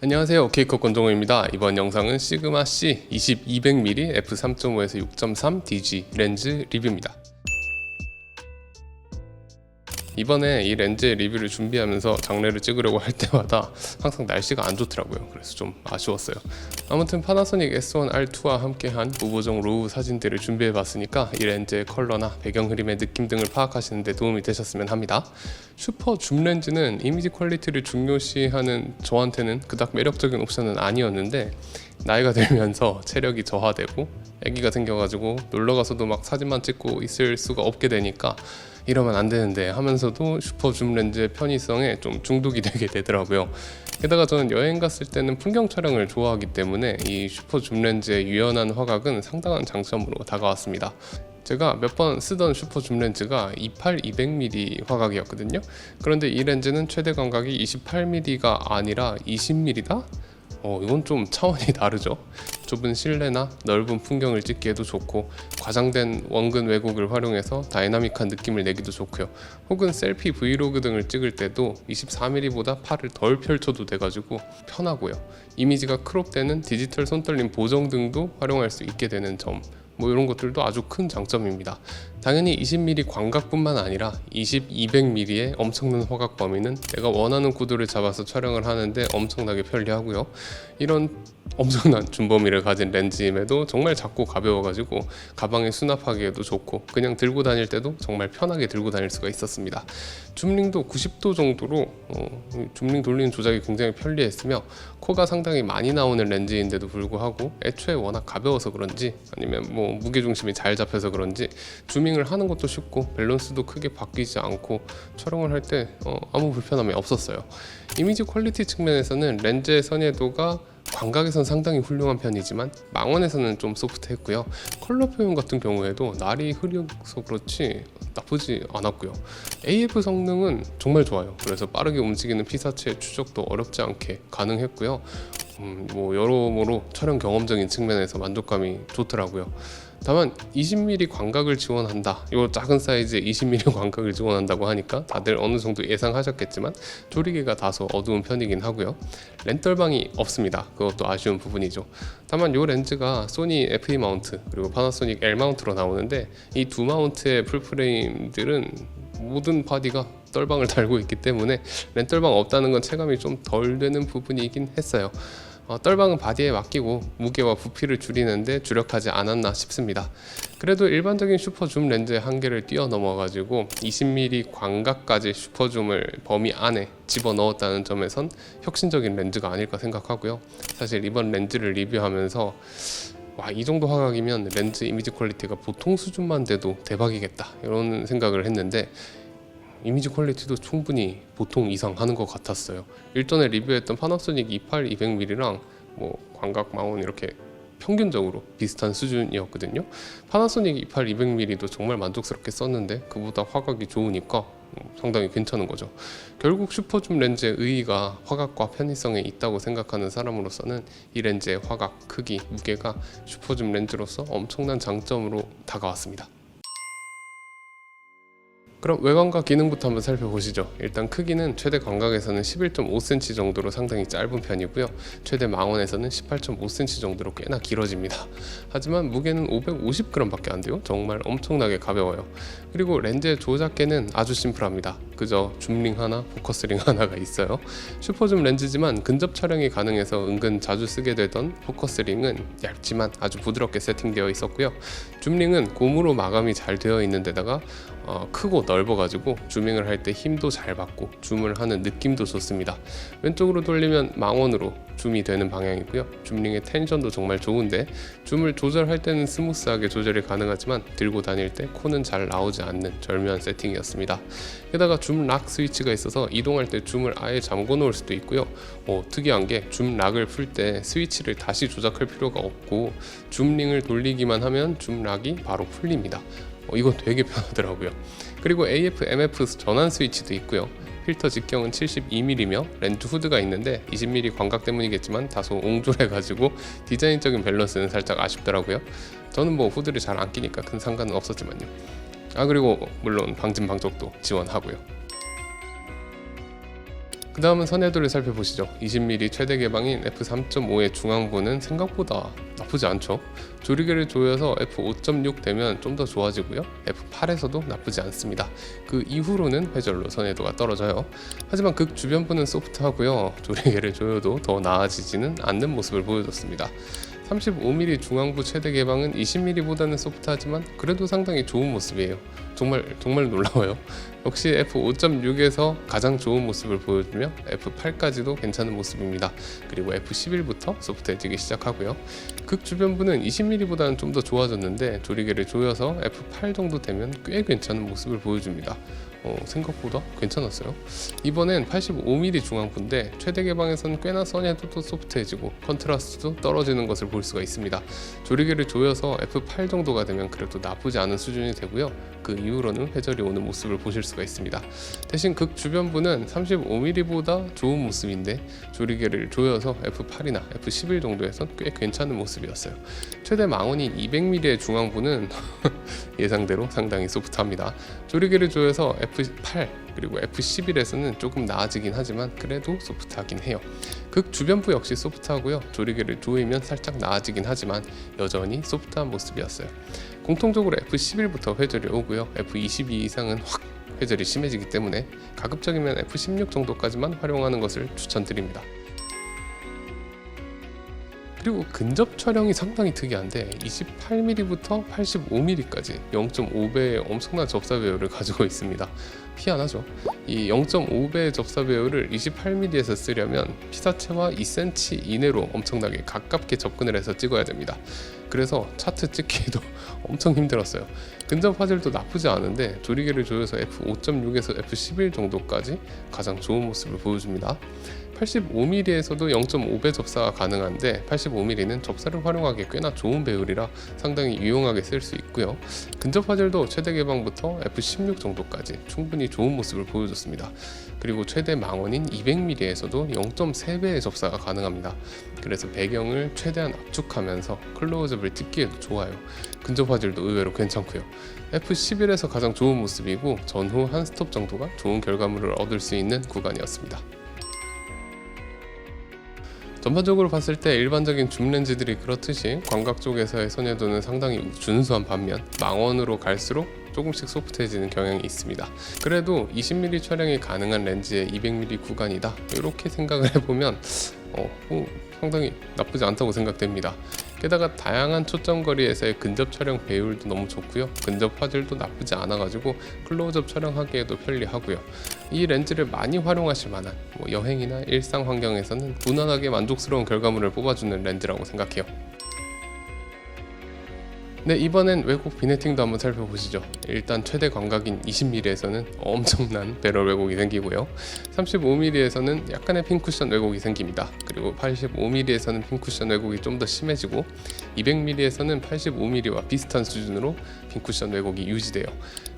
안녕하세요, 케이커 권정호입니다. 이번 영상은 시그마 C 2200mm f3.5에서 6.3 DG 렌즈 리뷰입니다. 이번에 이 렌즈의 리뷰를 준비하면서 장례를 찍으려고 할 때마다 항상 날씨가 안 좋더라고요. 그래서 좀 아쉬웠어요. 아무튼 파나소닉 S1R2와 함께한 무보정 로우 사진들을 준비해봤으니까 이 렌즈의 컬러나 배경 흐림의 느낌 등을 파악하시는 데 도움이 되셨으면 합니다. 슈퍼 줌 렌즈는 이미지 퀄리티를 중요시하는 저한테는 그닥 매력적인 옵션은 아니었는데, 나이가 들면서 체력이 저하되고 아기가 생겨가지고 놀러가서도 막 사진만 찍고 있을 수가 없게 되니까 이러면 안 되는데 하면서도 슈퍼 줌 렌즈의 편의성에 좀 중독이 되게 되더라고요. 게다가 저는 여행 갔을 때는 풍경 촬영을 좋아하기 때문에 이 슈퍼 줌 렌즈의 유연한 화각은 상당한 장점으로 다가왔습니다. 제가 몇 번 쓰던 슈퍼 줌 렌즈가 28-200mm 화각이었거든요. 그런데 이 렌즈는 최대 광각이 28mm가 아니라 20mm다? 이건 좀 차원이 다르죠. 좁은 실내나 넓은 풍경을 찍기에도 좋고, 과장된 원근 왜곡을 활용해서 다이나믹한 느낌을 내기도 좋고요. 혹은 셀피 브이로그 등을 찍을 때도 24mm보다 팔을 덜 펼쳐도 돼가지고 편하고요. 이미지가 크롭되는 디지털 손떨림 보정 등도 활용할 수 있게 되는 점, 이런 것들도 아주 큰 장점입니다. 당연히 20mm 광각뿐만 아니라 20-200mm의 엄청난 화각 범위는 내가 원하는 구도를 잡아서 촬영을 하는데 엄청나게 편리하고요. 이런 엄청난 줌 범위를 가진 렌즈임에도 정말 작고 가벼워가지고 가방에 수납하기에도 좋고, 그냥 들고 다닐 때도 정말 편하게 들고 다닐 수가 있었습니다. 줌링도 90도 정도로 줌링 돌리는 조작이 굉장히 편리했으며, 코가 상당히 많이 나오는 렌즈인데도 불구하고 애초에 워낙 가벼워서 그런지, 아니면 무게중심이 잘 잡혀서 그런지 줌밍을 하는 것도 쉽고 밸런스도 크게 바뀌지 않고 촬영을 할 때 아무 불편함이 없었어요. 이미지 퀄리티 측면에서는 렌즈의 선회도가 광각에선 상당히 훌륭한 편이지만 망원에서는 좀 소프트했고요. 컬러 표현 같은 경우에도 날이 흐려서 그렇지 나쁘지 않았고요. AF 성능은 정말 좋아요. 그래서 빠르게 움직이는 피사체의 추적도 어렵지 않게 가능했고요. 여러모로 촬영 경험적인 측면에서 만족감이 좋더라고요. 다만 20mm 광각을 지원한다, 이 작은 사이즈의 20mm 광각을 지원한다고 하니까 다들 어느 정도 예상하셨겠지만 조리개가 다소 어두운 편이긴 하고요. 렌떨방이 없습니다. 그것도 아쉬운 부분이죠. 다만 이 렌즈가 소니 FE 마운트 그리고 파나소닉 L 마운트로 나오는데, 이 두 마운트의 풀프레임들은 모든 바디가 떨방을 달고 있기 때문에 렌떨방 없다는 건 체감이 좀 덜 되는 부분이긴 했어요. 떨방은 바디에 맡기고 무게와 부피를 줄이는데 주력하지 않았나 싶습니다. 그래도 일반적인 슈퍼줌 렌즈의 한계를 뛰어넘어가지고 20mm 광각까지 슈퍼줌을 범위 안에 집어넣었다는 점에선 혁신적인 렌즈가 아닐까 생각하고요. 사실 이번 렌즈를 리뷰하면서 이 정도 화각이면 렌즈 이미지 퀄리티가 보통 수준만 돼도 대박이겠다, 이런 생각을 했는데 이미지 퀄리티도 충분히 보통 이상 하는 것 같았어요. 일전에 리뷰했던 파나소닉 28-200mm랑 광각 망원 이렇게 평균적으로 비슷한 수준이었거든요. 파나소닉 28-200mm도 정말 만족스럽게 썼는데 그보다 화각이 좋으니까 상당히 괜찮은 거죠. 결국 슈퍼줌 렌즈의 의의가 화각과 편의성에 있다고 생각하는 사람으로서는 이 렌즈의 화각, 크기, 무게가 슈퍼줌 렌즈로서 엄청난 장점으로 다가왔습니다. 그럼 외관과 기능부터 한번 살펴보시죠. 일단 크기는 최대 광각에서는 11.5cm 정도로 상당히 짧은 편이고요. 최대 망원에서는 18.5cm 정도로 꽤나 길어집니다. 하지만 무게는 550g 밖에 안 돼요. 정말 엄청나게 가벼워요. 그리고 렌즈의 조작계는 아주 심플합니다. 그저 줌링 하나, 포커스링 하나가 있어요. 슈퍼줌 렌즈지만 근접 촬영이 가능해서 은근 자주 쓰게 되던 포커스링은 얇지만 아주 부드럽게 세팅되어 있었고요. 줌링은 고무로 마감이 잘 되어 있는 데다가 크고 넓어가지고 줌밍을 할 때 힘도 잘 받고 줌을 하는 느낌도 좋습니다. 왼쪽으로 돌리면 망원으로 줌이 되는 방향이고요. 줌링의 텐션도 정말 좋은데 줌을 조절할 때는 스무스하게 조절이 가능하지만 들고 다닐 때 코는 잘 나오지 않는 절묘한 세팅이었습니다. 게다가 줌 락 스위치가 있어서 이동할 때 줌을 아예 잠궈 놓을 수도 있고요. 특이한 게 줌 락을 풀 때 스위치를 다시 조작할 필요가 없고 줌링을 돌리기만 하면 줌 락이 바로 풀립니다. 이건 되게 편하더라고요. 그리고 AF, MF 전환 스위치도 있고요. 필터 직경은 72mm며 렌즈 후드가 있는데 20mm 광각 때문이겠지만 다소 옹졸해가지고 디자인적인 밸런스는 살짝 아쉽더라고요. 저는 후드를 잘 안 끼니까 큰 상관은 없었지만요. 그리고 물론 방진 방적도 지원하고요. 그 다음은 선해도를 살펴보시죠. 20mm 최대 개방인 f3.5의 중앙부는 생각보다 나쁘지 않죠. 조리개를 조여서 f5.6 되면 좀 더 좋아지고요. f8에서도 나쁘지 않습니다. 그 이후로는 회절로 선해도가 떨어져요. 하지만 극 주변부는 소프트하고요. 조리개를 조여도 더 나아지지는 않는 모습을 보여줬습니다. 35mm 중앙부 최대 개방은 20mm보다는 소프트하지만 그래도 상당히 좋은 모습이에요. 정말 놀라워요. 역시 f5.6에서 가장 좋은 모습을 보여주며 f8까지도 괜찮은 모습입니다. 그리고 f11부터 소프트해지기 시작하고요. 극 주변부는 20mm보다는 좀 더 좋아졌는데 조리개를 조여서 f8 정도 되면 꽤 괜찮은 모습을 보여줍니다. 생각보다 괜찮았어요. 이번엔 85mm 중앙부인데 최대 개방에서는 꽤나 선해도도 소프트해지고 컨트라스트도 떨어지는 것을 볼 수가 있습니다. 조리개를 조여서 f8 정도가 되면 그래도 나쁘지 않은 수준이 되고요. 그 이후로는 회절이 오는 모습을 보실 수가 있습니다. 대신 극 주변부는 35mm보다 좋은 모습인데 조리개를 조여서 f8이나 f11 정도에선 꽤 괜찮은 모습이었어요. 최대 망원인 200mm의 중앙부는 예상대로 상당히 소프트합니다. 조리개를 조여서 f8 그리고 f11에서는 조금 나아지긴 하지만 그래도 소프트하긴 해요. 극 주변부 역시 소프트하고요. 조리개를 조이면 살짝 나아지긴 하지만 여전히 소프트한 모습이었어요. 공통적으로 f11부터 회절이 오고요. f22 이상은 확 회절이 심해지기 때문에 가급적이면 f16 정도까지만 활용하는 것을 추천드립니다. 그리고 근접 촬영이 상당히 특이한데 28mm부터 85mm까지 0.5배의 엄청난 접사 배율을 가지고 있습니다. 희한하죠? 이 0.5배의 접사 배율을 28mm에서 쓰려면 피사체와 2cm 이내로 엄청나게 가깝게 접근을 해서 찍어야 됩니다. 그래서 차트 찍기도 엄청 힘들었어요. 근접 화질도 나쁘지 않은데 조리개를 조여서 f5.6에서 f11 정도까지 가장 좋은 모습을 보여줍니다. 85mm에서도 0.5배 접사가 가능한데 85mm는 접사를 활용하기에 꽤나 좋은 배율이라 상당히 유용하게 쓸 수 있고요. 근접 화질도 최대 개방부터 f16 정도까지 충분히 좋은 모습을 보여줬습니다. 그리고 최대 망원인 200mm에서도 0.3배의 접사가 가능합니다. 그래서 배경을 최대한 압축하면서 클로즈업을 찍기에도 좋아요. 근접 화질도 의외로 괜찮고요. f11에서 가장 좋은 모습이고 전후 한 스톱 정도가 좋은 결과물을 얻을 수 있는 구간이었습니다. 전반적으로 봤을 때 일반적인 줌 렌즈들이 그렇듯이 광각 쪽에서의 선회도는 상당히 준수한 반면 망원으로 갈수록 조금씩 소프트해지는 경향이 있습니다. 그래도 20mm 촬영이 가능한 렌즈의 200mm 구간이다 이렇게 생각을 해보면 상당히 나쁘지 않다고 생각됩니다. 게다가 다양한 초점거리에서의 근접 촬영 배율도 너무 좋고요. 근접 화질도 나쁘지 않아가지고 클로즈업 촬영하기에도 편리하고요. 이 렌즈를 많이 활용하실 만한 여행이나 일상 환경에서는 무난하게 만족스러운 결과물을 뽑아주는 렌즈라고 생각해요. 네, 이번엔 왜곡 비네팅도 한번 살펴보시죠. 일단 최대 광각인 20mm에서는 엄청난 배럴 왜곡이 생기고요. 35mm에서는 약간의 핀 쿠션 왜곡이 생깁니다. 그리고 85mm에서는 핀 쿠션 왜곡이 좀 더 심해지고 200mm에서는 85mm와 비슷한 수준으로 핀 쿠션 왜곡이 유지돼요.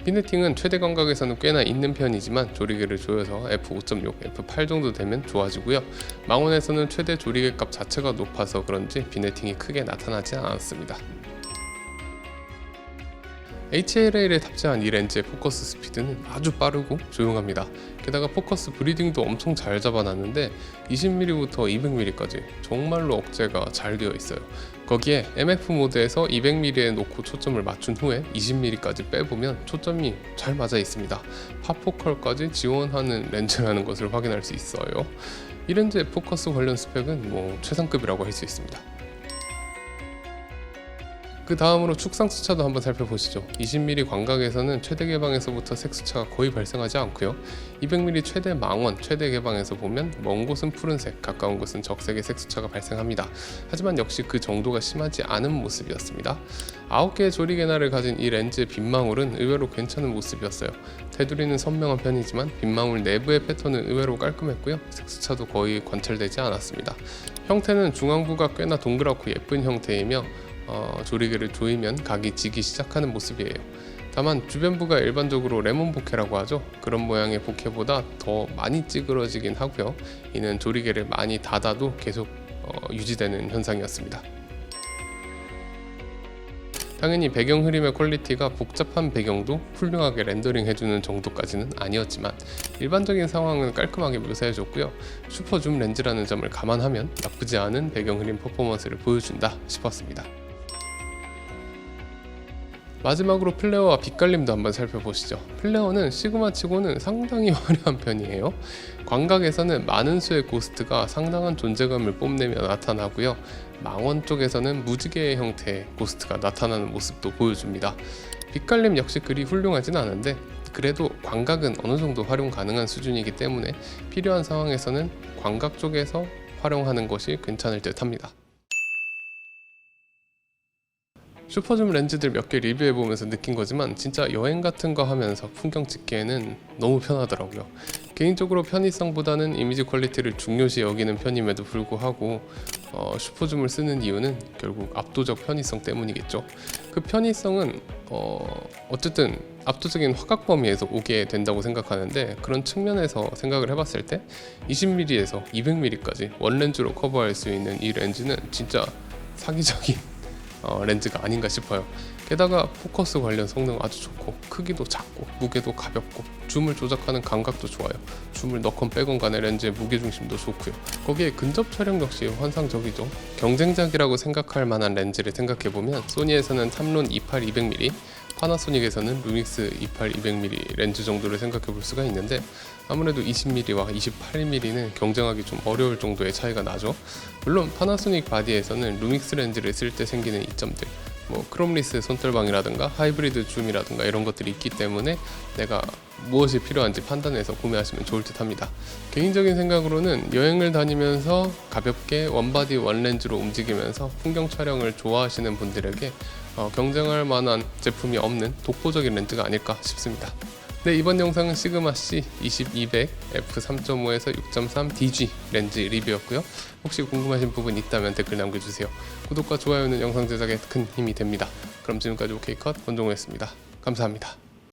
비네팅은 최대 광각에서는 꽤나 있는 편이지만 조리개를 조여서 f5.6, f8 정도 되면 좋아지고요. 망원에서는 최대 조리개 값 자체가 높아서 그런지 비네팅이 크게 나타나지 않았습니다. HLA를 탑재한 이 렌즈의 포커스 스피드는 아주 빠르고 조용합니다. 게다가 포커스 브리딩도 엄청 잘 잡아놨는데 20mm부터 200mm까지 정말로 억제가 잘 되어 있어요. 거기에 MF 모드에서 200mm에 놓고 초점을 맞춘 후에 20mm까지 빼보면 초점이 잘 맞아 있습니다. 팝포컬까지 지원하는 렌즈라는 것을 확인할 수 있어요. 이 렌즈의 포커스 관련 스펙은 최상급이라고 할 수 있습니다. 그 다음으로 축상 수차도 한번 살펴보시죠. 20mm 광각에서는 최대 개방에서부터 색수차가 거의 발생하지 않고요. 200mm 최대 망원, 최대 개방에서 보면 먼 곳은 푸른색, 가까운 곳은 적색의 색수차가 발생합니다. 하지만 역시 그 정도가 심하지 않은 모습이었습니다. 9개의 조리개날을 가진 이 렌즈의 빗망울은 의외로 괜찮은 모습이었어요. 테두리는 선명한 편이지만 빗망울 내부의 패턴은 의외로 깔끔했고요. 색수차도 거의 관찰되지 않았습니다. 형태는 중앙부가 꽤나 동그랗고 예쁜 형태이며 조리개를 조이면 각이 지기 시작하는 모습이에요. 다만 주변부가 일반적으로 레몬 보케라고 하죠. 그런 모양의 보케보다 더 많이 찌그러지긴 하고요. 이는 조리개를 많이 닫아도 계속 유지되는 현상이었습니다. 당연히 배경 흐림의 퀄리티가 복잡한 배경도 훌륭하게 렌더링 해주는 정도까지는 아니었지만 일반적인 상황은 깔끔하게 묘사해줬고요. 슈퍼줌 렌즈라는 점을 감안하면 나쁘지 않은 배경 흐림 퍼포먼스를 보여준다 싶었습니다. 마지막으로 플레어와 빛갈림도 한번 살펴보시죠. 플레어는 시그마 치고는 상당히 화려한 편이에요. 광각에서는 많은 수의 고스트가 상당한 존재감을 뽐내며 나타나고요. 망원 쪽에서는 무지개의 형태의 고스트가 나타나는 모습도 보여줍니다. 빛갈림 역시 그리 훌륭하진 않은데 그래도 광각은 어느 정도 활용 가능한 수준이기 때문에 필요한 상황에서는 광각 쪽에서 활용하는 것이 괜찮을 듯 합니다. 슈퍼줌 렌즈들 몇 개 리뷰해보면서 느낀 거지만 진짜 여행 같은 거 하면서 풍경 찍기에는 너무 편하더라고요. 개인적으로 편의성보다는 이미지 퀄리티를 중요시 여기는 편임에도 불구하고 슈퍼줌을 쓰는 이유는 결국 압도적 편의성 때문이겠죠. 그 편의성은 어쨌든 압도적인 화각 범위에서 오게 된다고 생각하는데, 그런 측면에서 생각을 해봤을 때 20mm에서 200mm까지 원렌즈로 커버할 수 있는 이 렌즈는 진짜 사기적인 렌즈가 아닌가 싶어요. 게다가 포커스 관련 성능 아주 좋고, 크기도 작고 무게도 가볍고 줌을 조작하는 감각도 좋아요. 줌을 넣건 빼건 간에 렌즈의 무게중심도 좋고요. 거기에 근접 촬영 역시 환상적이죠. 경쟁작이라고 생각할 만한 렌즈를 생각해보면 소니에서는 탐론 28-200mm, 파나소닉에서는 루믹스 28-200mm 렌즈 정도를 생각해볼 수가 있는데, 아무래도 20mm와 28mm는 경쟁하기 좀 어려울 정도의 차이가 나죠. 물론 파나소닉 바디에서는 루믹스 렌즈를 쓸 때 생기는 이점들, 크롬리스 손떨방이라든가 하이브리드 줌이라든가 이런 것들이 있기 때문에 내가 무엇이 필요한지 판단해서 구매하시면 좋을 듯 합니다. 개인적인 생각으로는 여행을 다니면서 가볍게 원바디 원렌즈로 움직이면서 풍경 촬영을 좋아하시는 분들에게 경쟁할 만한 제품이 없는 독보적인 렌즈가 아닐까 싶습니다. 네, 이번 영상은 시그마 C 20-200 f3.5에서 6.3 DG 렌즈 리뷰였고요. 혹시 궁금하신 부분 있다면 댓글 남겨주세요. 구독과 좋아요는 영상 제작에 큰 힘이 됩니다. 그럼 지금까지 OK컷 권종우였습니다. 감사합니다.